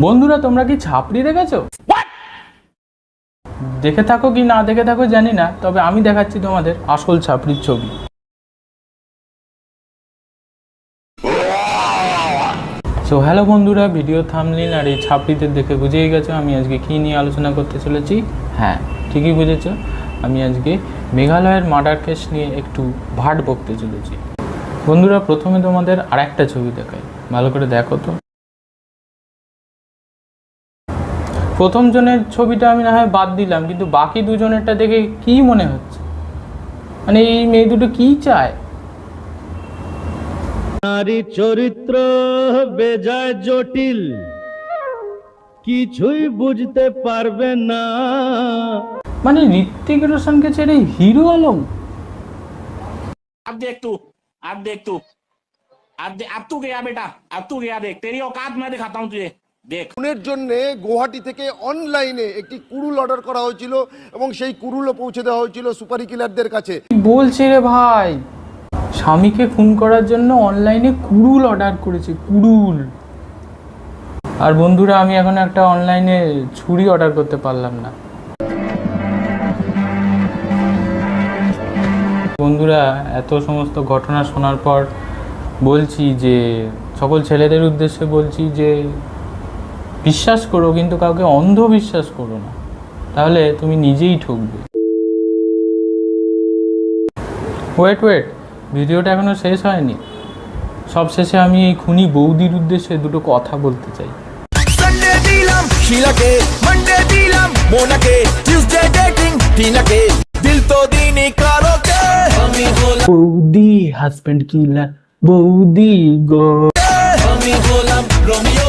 বন্ধুরা তোমরা কি ছাপড়ি দেখেছো? দেখে থাকো কি না দেখে থাকো জানি না, তবে আমি দেখাচ্ছি তোমাদের আসল ছাপড়ির ছবি। সো হ্যালো বন্ধুরা, ভিডিও থাম্বনেল আর এই ছাপড়িদের দেখে বুঝেই গেছো আমি আজকে কী নিয়ে আলোচনা করতে চলেছি। হ্যাঁ, ঠিকই বুঝেছো, আমি আজকে মেঘালয়ের মার্ডার কেস নিয়ে একটু ভাট বকতে চলেছি। বন্ধুরা প্রথমে তোমাদের আর একটা ছবি দেখাই, ভালো করে দেখো তো। প্রথম জনের ছবিটা আমি না হয় বাদ দিলাম, কিন্তু বাকি দুজনেরটা দেখে কি মনে হচ্ছে, মানে এই মেয়ে দুটো কি চায়? নারী চরিত্র বেজায় জটিল, কিছুই বুঝতে পারবে না। মানে ঋত্বিক রোশনকে ছেড়ে হিরো আলম। अब देख तू अब तू गया बेटा, अब तू गया, देख तेरी औकात मैं दिखाता हूँ तुझे, देख। খুনের জন্য গুয়াহাটি থেকে অনলাইনে একটি কুরুল অর্ডার করা হয়েছিল এবং সেই কুরুলও পৌঁছে দেওয়া হয়েছিল সুপারি কিলারদের কাছে। কি বলছে রে ভাই, স্বামীকে খুন করার জন্য অনলাইনে কুড়ুল অর্ডার করেছে, কুড়ুল। আর বন্ধুরা আমি এখন একটা অনলাইনে ছুরি অর্ডার করতে পারলাম না। বন্ধুরা এত সমস্ত ঘটনা শোনার পর বলছি যে সকল ছেলেদের উদ্দেশ্যে বলছি যে বিশ্বাস করো, কিন্তু কাউকে অন্ধ বিশ্বাস করো না, তাহলে তুমি নিজেই ঠকবে। ওয়েট ভিডিওটা এখনো শেষ হয়নি। সব শেষে আমি এই খুনি বৌদির উদ্দেশ্যে দুটো কথা বলতে চাই। संडे दिलम शीलाके, मंडे दिलम मोनाके, ट्यूसडे डेटिंग टीनाके, दिल तो दीनी कारोके, हमी होला বৌদি হাজবেন্ড কিলার, বৌদি গো, हमी होला रोमियो